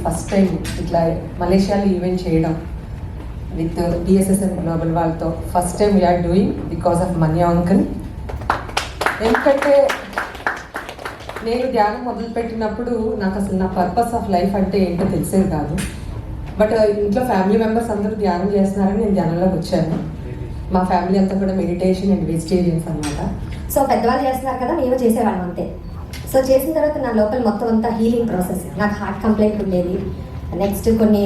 First time ఇట్లా మలేషియాలో event చేయడం విత్ డిఎస్ఎస్ఎం గ్లోబల్ వాళ్ళతో first time we are doing because of Manya uncle. ఎందుకంటే నేను ధ్యానం మొదలుపెట్టినప్పుడు నాకు అసలు నా పర్పస్ ఆఫ్ లైఫ్ అంటే ఏంటో తెలిసేది కాదు. బట్ ఇంట్లో ఫ్యామిలీ మెంబర్స్ అందరూ ధ్యానం చేస్తున్నారని నేను ధ్యానంలోకి వచ్చాను. మా ఫ్యామిలీ అంతా కూడా మెడిటేషన్ అండ్ వెజిటేరియన్స్ అనమాట. సో పెద్దవాళ్ళు చేస్తున్నారు కదా, మేము చేసేవాళ్ళం అంతే. సో చేసిన తర్వాత నా లోపల మొత్తం అంతా హీలింగ్ ప్రాసెస్. నాకు హార్ట్ కంప్లైంట్ ఉండేది, నెక్స్ట్ కొన్ని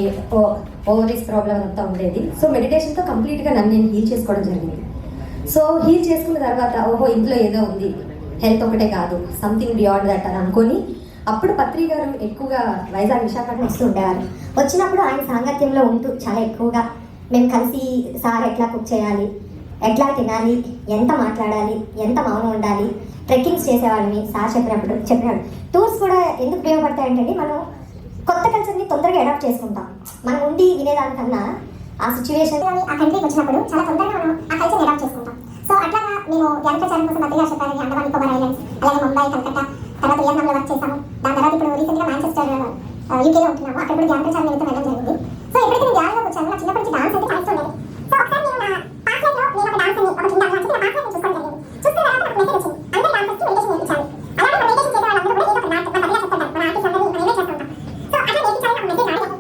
ఓవరీస్ ప్రాబ్లం అంతా ఉండేది. సో మెడిటేషన్తో కంప్లీట్గా నన్ను నేను హీల్ చేసుకోవడం జరిగింది. సో హీల్ చేసుకున్న తర్వాత ఓహో ఇంట్లో ఏదో ఉంది, హెల్త్ ఒకటే కాదు, సంథింగ్ బియాండ్ దట్ అని అనుకొని అప్పుడు పత్రి గారు ఎక్కువగా వైజాగ్ విశాఖపట్నం వస్తూ ఉండేవారు. వచ్చినప్పుడు ఆయన సాంగత్యంలో ఉంటూ చాలా ఎక్కువగా మేము కలిసి సార్ ఎట్లా కుక్ చేయాలి, ఎట్లా తినాలి, ఎంత మాట్లాడాలి, ఎంత మౌనం ఉండాలి, ట్రెక్కింగ్స్ చేసేవాళ్ళని సార్ చెప్పినాడు. టూర్స్ కూడా ఎందుకు ఉపయోగపడతాయంటే మనం కొత్త కల్చర్ని తొందరగా అడాప్ట్ చేసుకుంటాం. మనం ఉండి వినేదానికన్నా ఆ సిచ్యువేషన్ ఆ కంట్రీకి వచ్చినప్పుడు చాలా తొందరగా మనం ఆ కల్చర్ని అడాప్ట్ చేసుకుంటాం. సో అట్లాగా మేము ధ్యాన ప్రచారం కోసం మధ్యగా చెప్పారు అండమాన్ నికోబార్ ఐలాండ్స్, అలాగే ముంబై, కలకత్తా, తర్వాత వియత్నాంలో వర్క్ చేశాము. దాని తర్వాత ఇప్పుడు రీసెంట్గా మాంచెస్టర్ యూకేలో ఉంటున్నాము. అక్కడ కూడా ధ్యాన ప్రచారం నిమిత్తం వెళ్ళడం జరిగింది. సో ఎప్పుడైతే నేను ధ్యానంలోకి వచ్చాను నా చిన్నప్పటి నుంచి డాన్స్ అంటే చాలా ఇష్టం ఉండేది. సో ఒకసారి నేను నా పాస్ లైఫ్లో నేను ఒక డాన్స్ అని ఒక కింద డాన్స్ నా పాస్ లైఫ్ చూసుకోవడం జరిగింది. చూసిన తర్వాత నాకు మెసేజ్ వచ్చింది, అందరూ డాన్సర్స్కి మెడిటేషన్ నేర్పించాలి. అలాగే మనం మెడిటేషన్ చేసే వాళ్ళందరూ కూడా ఏదో ఒక డాన్స్ మన దగ్గర చెప్తారు, మన ఆర్టిస్ట్ అందరినీ మనం ఇన్వైట్ చేస్తుంటాం. సో అట్లా నేర్పించాలని నాకు మెసేజ్ రాలేదు.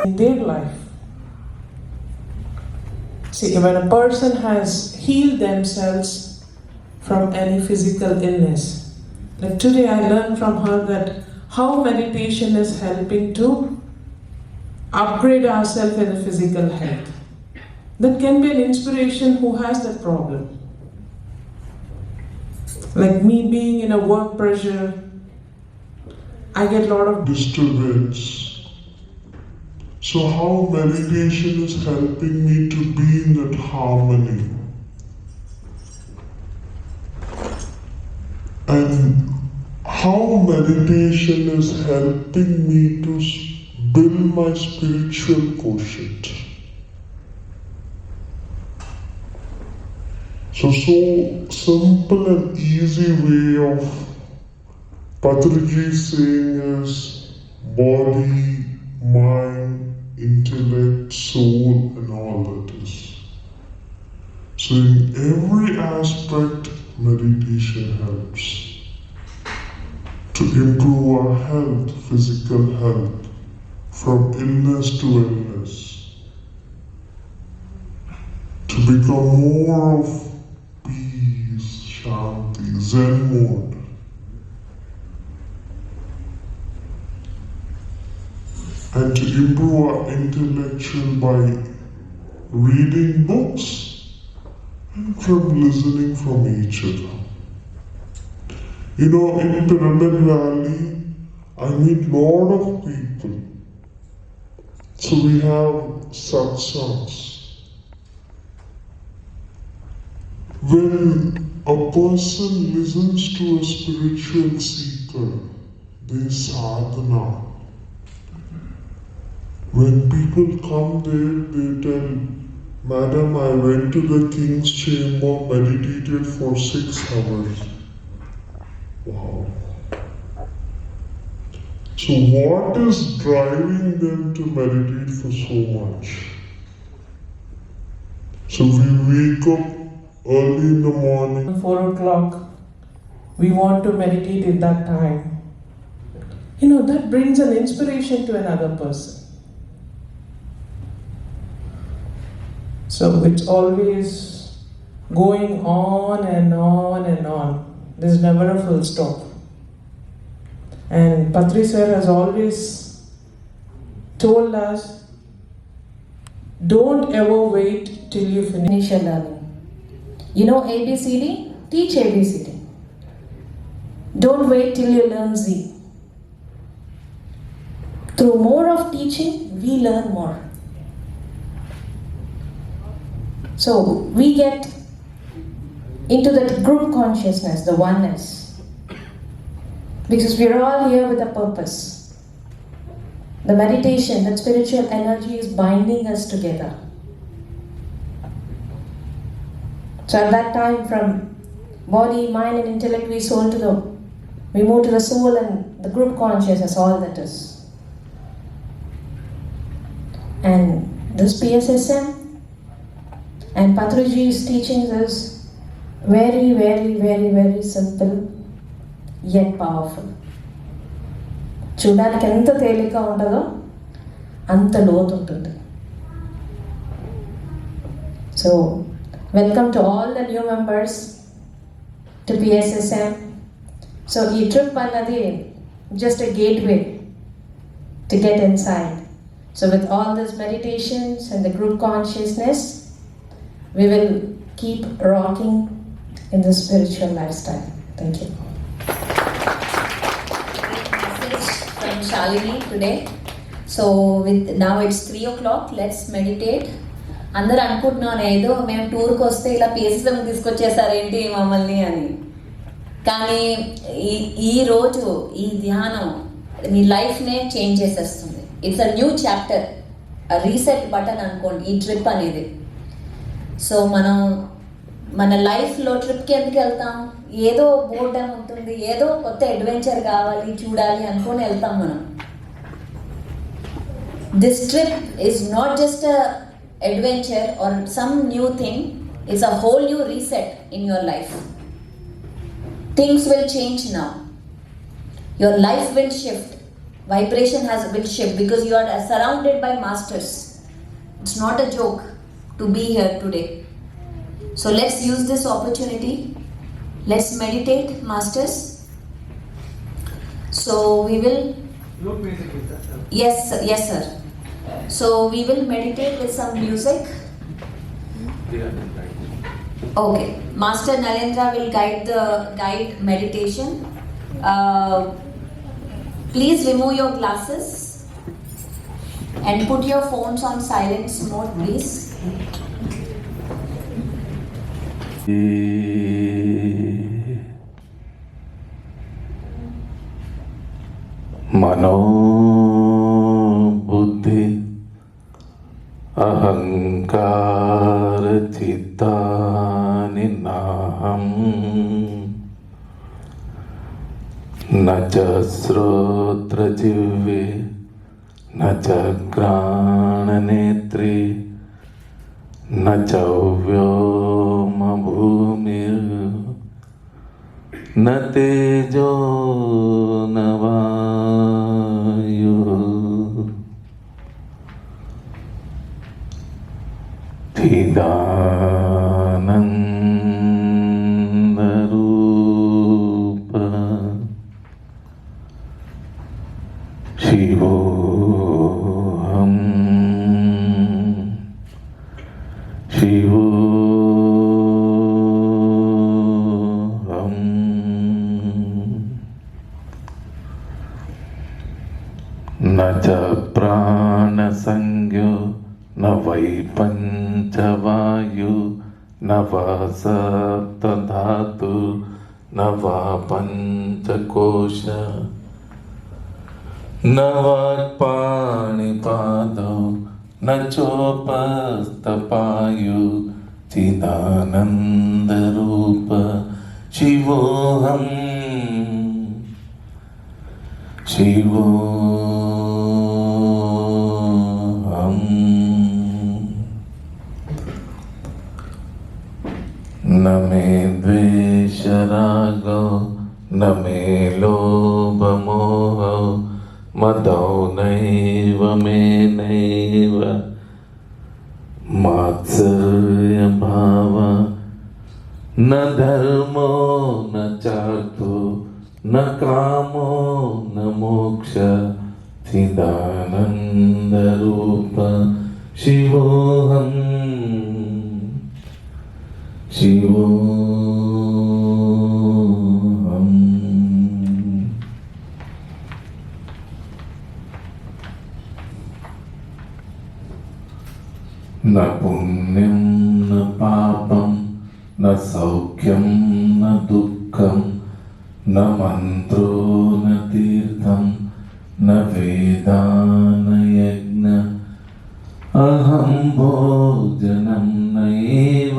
In their life. See, when a person has healed themselves from any physical illness, like today I learned from her that how meditation is helping to upgrade ourselves in the physical health. That can be an inspiration who has that problem. Like me being in a work pressure, I get a lot of disturbance. So how meditation is helping me to be in that harmony. And how meditation is helping me to build my spiritual quotient. So simple and easy way of Patriji saying is body, mind, intellect, soul, and all that is. So in every aspect, meditation helps to improve our health, physical health, from illness to illness, to become more of peace, shanti, zen mode. And to improve our intellectual by reading books and from listening from each other. You know, in Pyramid Valley, I meet lot of people. So we have satsangs. When a person listens to a spiritual seeker, they sadhana. When people come there, they tell, Madam, I went to the king's chamber, meditated for 6 hours. Wow. So what is driving them to meditate for so much? So we wake up early in the morning. 4 o'clock, we want to meditate in that time. You know, that brings an inspiration to another person. So it's always going on and on and on. There's never a full stop. And Patri sir has always told us, don't ever wait till you finish. Initial learning. You know ABCD? Teach ABCD. Don't wait till you learn Z. Through more of teaching, we learn more. So we get into that group consciousness, the oneness. Because we're all here with a purpose. The meditation, that spiritual energy is binding us together. So at that time, from body, mind and intellect, we move to the soul and the group consciousness, all that is. And this PSSM and Patriji's teachings is very, very, very, very simple yet powerful. చూడడానికి ఎంత తేలిక ఉంటుందో అంత లోతు ఉంటుంది. So welcome to all the new members to PSSM. So ఈ trip అన్నది just a gateway to get inside. So with all these meditations and the group consciousness, we will keep rocking in the spiritual lifestyle. Thank you. Message from Shalini today. So now it's 3 o'clock. Let's meditate. అందరు అనుకుంటున్నాను ఏదో మేము టూర్కి వస్తే ఇలా PSSM తీసుకొచ్చేసారేంటి మమ్మల్ని అని. కానీ ఈ రోజు ఈ ధ్యానం మీ లైఫ్నే చేంజ్ చేసేస్తుంది. It's a new chapter, reset button అనుకోండి ఈ ట్రిప్ అనేది. సో మనం మన లైఫ్లో ట్రిప్కి ఎందుకు వెళ్తాం? ఏదో బోర్డన్ ఉంటుంది, ఏదో కొత్త అడ్వెంచర్ కావాలి చూడాలి అనుకొని వెళ్తాం మనం. This trip is not just a adventure or some new thing, it's a whole new reset in your life. Things will change now, your life will shift. Vibration will shift because you are surrounded by masters. It's not a joke to be here today. So let's use this opportunity. Let's meditate, masters. So we will. Yes, sir. So we will meditate with some music. Okay, Master Narendra will guide meditation. Please remove your glasses and put your phones on silent mode, please. Mano buddhi ahankara chittani naham न च श्रोत्रजिह्वे न च घ्राणनेत्रे न च व्योमभूमिर् न तेजो न वायुः चिदानन्दरूप शिवोऽहं शिवोऽहं न च प्राणसंज्ञो न वै पञ्चवायु न वा सप्तधातु न वा पञ्चकोश न वाक्पाणिपादौ न चोपस्थपायु चिदानन्दरूप शिवोऽहं शिवोऽहम् नैव मे नैव मात्सर्यभाव न धर्मो न चार्थो न कामो न मोक्ष चिदानन्दरूप शिवोऽहम् शिवोऽहम्। न पुण्यं न पापं न सौख्यं न दुःखं न मन्त्रो न तीर्थं न वेदा न यज्ञ अहं भोजनं नैव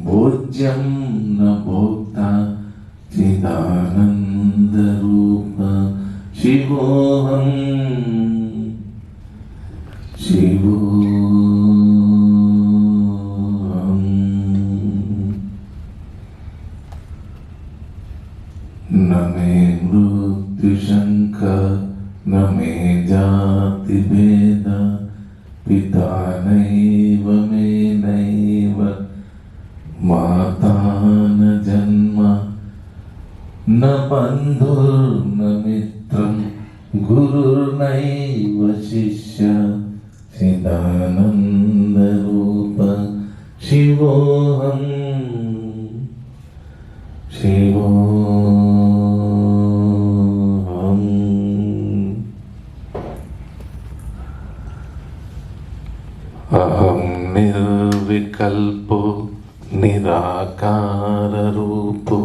भोज्यं न भोक्ता चिदानन्दरूप शिवोऽहम् शिवोऽहम्। न मे मृत्युशङ्क न मे जातिभेद पिता नैव मे नैव माता न जन्म न बन्धुर्न मित्रं गुरुर्नैव शिष्य चिदानन्दरूप शिवोऽहम् शिवोऽहम्। अहं निर्विकल्पो निराकाररूपो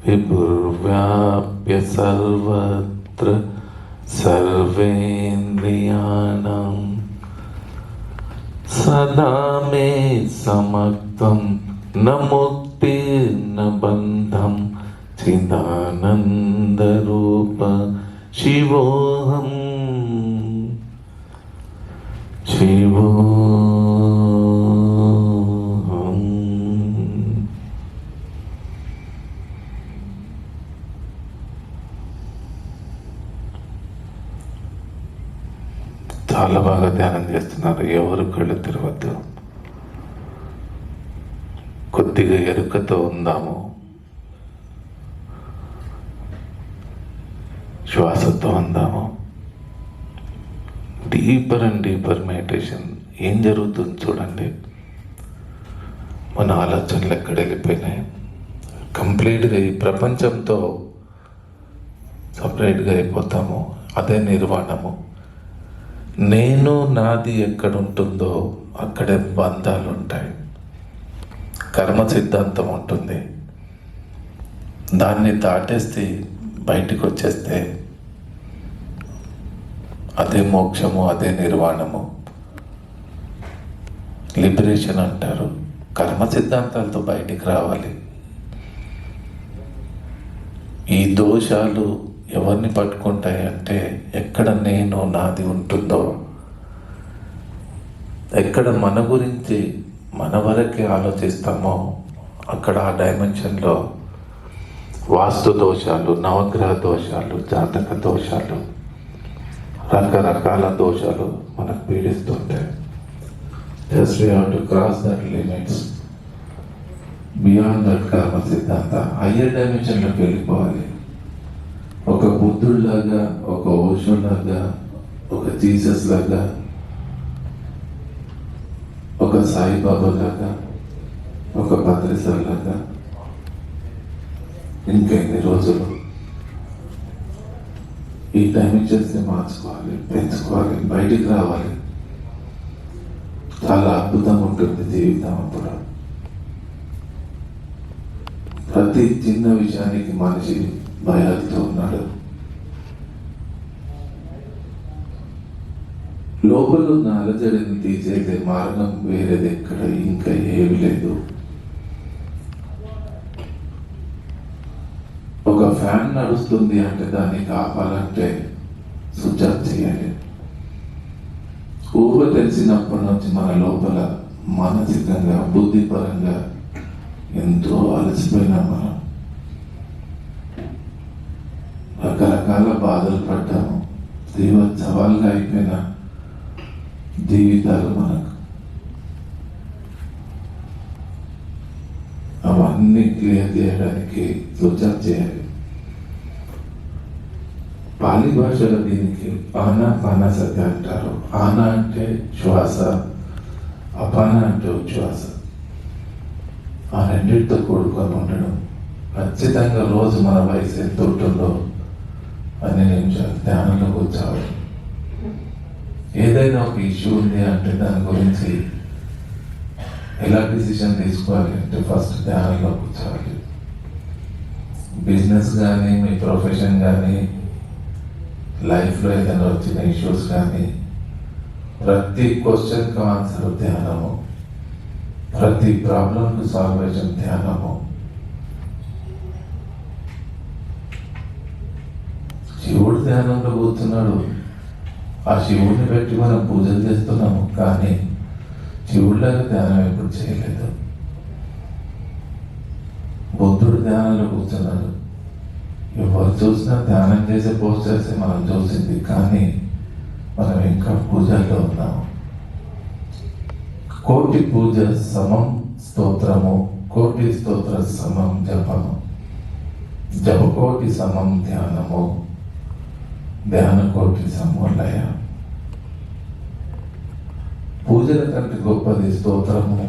विभुर्व्याप्य सर्वत्र सर्वेन्द्रियाणां सदा मे समक्तं न मुक्तिर्न बन्धं चिदानन्दरूप शिवोऽहम् शिवोऽहम्। చాలా బాగా ధ్యానం చేస్తున్నారు. ఎవరు కళ్ళు తెరవద్దు. కొద్దిగా ఎరుకతో ఉందాము. శ్వాసతో ఉందాము. Deeper and deeper meditation. ఏం జరుగుతుంది చూడండి. మన ఆలోచనలు ఎక్కడ వెళ్ళిపోయినాయి. కంప్లీట్గా ఈ ప్రపంచంతో సపరేట్గా అయిపోతాము. అదే నిర్వాణము. నేను నాది ఎక్కడుంటుందో అక్కడే బంధాలు ఉంటాయి. కర్మ సిద్ధాంతం ఉంటుంది. దాన్ని దాటేస్తే బయటికి వచ్చేస్తే అదే మోక్షము, అదే నిర్వాణము. లిబరేషన్ అంటారు. కర్మ సిద్ధాంతాలతో బయటికి రావాలి. ఈ దోషాలు ఎవరిని పట్టుకుంటాయి అంటే ఎక్కడ నేను నాది ఉంటుందో, ఎక్కడ మన గురించి మన వరకే ఆలోచిస్తామో అక్కడ ఆ డైమెన్షన్లో వాస్తు దోషాలు, నవగ్రహ దోషాలు, జాతక దోషాలు, రకరకాల దోషాలు మనకు పీడిస్తుంటాయి. Just we have to cross that limits beyond that కర్మ సిద్ధాంత. హయ్యర్ డైమెన్షన్లోకి వెళ్ళిపోవాలి. ఒక బుద్ధుడిలాగా, ఒక ఓషోలాగా, ఒక జీసస్ లాగా, ఒక సాయిబాబా లాగా, ఒక భద్రేశ్వర్ లాగా ఇంకెన్ని రోజులు ఈ డైమెన్షన్స్ని మార్చుకోవాలి, పెంచుకోవాలి, బయటికి రావాలి. చాలా అద్భుతంగా ఉంటుంది జీవితం అప్పుడు. ప్రతి చిన్న విషయానికి మనిషి భయాలతో ఉన్నాడు. లోపల ఉన్న అలజడిని తీసేసే మార్గం వేరేది ఎక్కడ ఇంకా ఏమి లేదు. ఒక ఫ్యాన్ నడుస్తుంది అంటే దాన్ని కాపాలంటే స్విచ్ ఆఫ్ చేయాలి. ఊహ తెలిసినప్పటి నుంచి మన లోపల మానసికంగా, బుద్ధిపరంగా ఎంతో అలసిపోయినా మనం. రకరకాల బాధలు పడ్డాము, సవాల్గా అయిపోయిన జీవితాలు మనకు. అవన్నీ క్లియర్ చేయడానికి సూచన చేయాలి. పాలి భాషలో దీనికి ఆనాపానసతి అంటారు. ఆనా అంటే శ్వాస, అపాన అంటే ఉచ్ఛ్వాస. ఆ రెండింటితో కూడుకొని ఉండడం. ఖచ్చితంగా రోజు మన వయసు ఎంత ఉంటుందో అన్ని నిమిషాలు ధ్యానంలో కూర్చోవాలి. ఏదైనా ఒక ఇష్యూ ఉంది అంటే దాని గురించి ఎలా డిసిషన్ తీసుకోవాలి అంటే ఫస్ట్ ధ్యానంలో కూర్చోవాలి. బిజినెస్ కానీ, మీ ప్రొఫెషన్ కానీ, లైఫ్లో ఏదైనా వచ్చిన ఇష్యూస్ కానీ, ప్రతి క్వశ్చన్కి ఆన్సర్ ధ్యానము, ప్రతి ప్రాబ్లంకు సాల్వేషన్ ధ్యానము. శివుడు ధ్యానంలో కూర్చున్నాడు. ఆ శివుడిని పెట్టి మనం పూజలు చేస్తున్నాము, కానీ శివుడిలాగా ధ్యానం ఎప్పుడు చేయలేదు. బుద్ధుడు ధ్యానంలో కూర్చున్నాడు. ఎవరు చూసినా ధ్యానం చేసే పోస్టర్స్ మనం చూసింది, కానీ మనం ఇంకా పూజల్లో ఉన్నాము. కోటి పూజ సమం స్తోత్రము, కోటి స్తోత్ర సమం జపము, జపకోటి సమం ధ్యానము, ధ్యాన కోటి సమలయ. పూజల కంటే గొప్పది స్తోత్రము,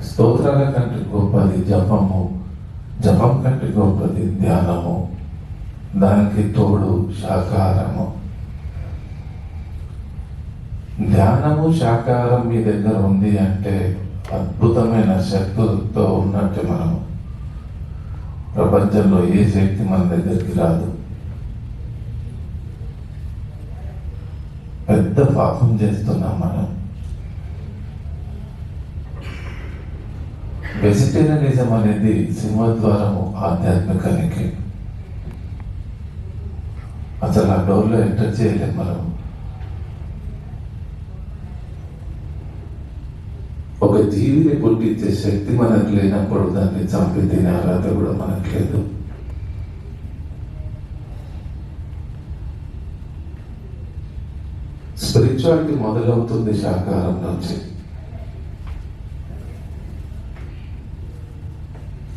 స్తోత్రాల కంటే గొప్పది జపము, జపం కంటే గొప్పది ధ్యానము, దానికి తోడు శాకాహారము. ధ్యానము శాకాహారం మీ దగ్గర ఉంది అంటే అద్భుతమైన శక్తులతో ఉన్నట్టు. మనము ప్రపంచంలో ఏ శక్తి మన దగ్గరికి రాదు. పెద్ద పాపం చేస్తున్నాం మనం. వెజిటేరియనిజం అనేది సింహద్వారము ఆధ్యాత్మికానికి. అసలు ఆ డోర్లో ఎంటర్ చేయలేము మనం. ఒక జీవిని పుట్టించే శక్తి మనకు లేనప్పుడు దాన్ని చంపి తినే అర్హత కూడా మనకు లేదు. స్పిరిచువాలిటీ మొదలవుతుంది శాకాహారం నుంచి.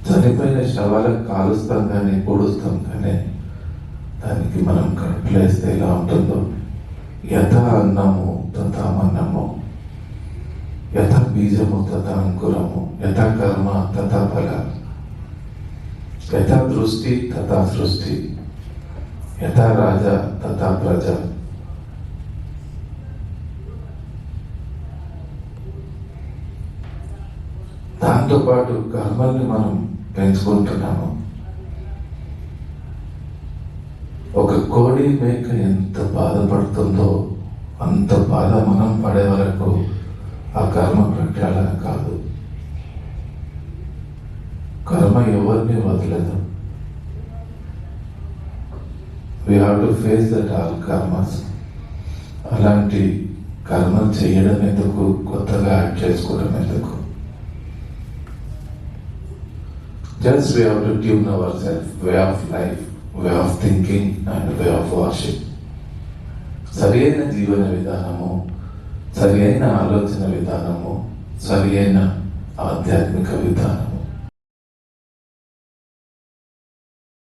చనిపోయిన శవాలకు కాలుస్తాం కానీ పొడుస్తాం, కానీ దానికి మనం కడుపులేస్తే ఎలా ఉంటుందో, యథా అన్నము తథా మన్నము, యథా బీజము తథా అంకురము, యథా కర్మ తథా ఫల, యథా దృష్టి తథా సృష్టి, యథా రాజా తథా ప్రజ. దాంతోపాటు కర్మల్ని మనం పెంచుకుంటున్నాము. ఒక కోడి మేక ఎంత బాధపడుతుందో అంత బాధ మనం పడే వరకు ఆ కర్మ ప్రక్షాళన కాదు. కర్మ ఎవరిని వదలదు. We have to face that all karmas. అలాంటి కర్మ చేయడం ఎందుకు, కొత్తగా యాడ్ చేసుకోవడం ఎందుకు? Just we have to tune ourselves, way of life, way of thinking and way of worship. సరైన జీవన విధానము, సరైన ఆలోచన విధానము, సరైన ఆధ్యాత్మిక విధానం.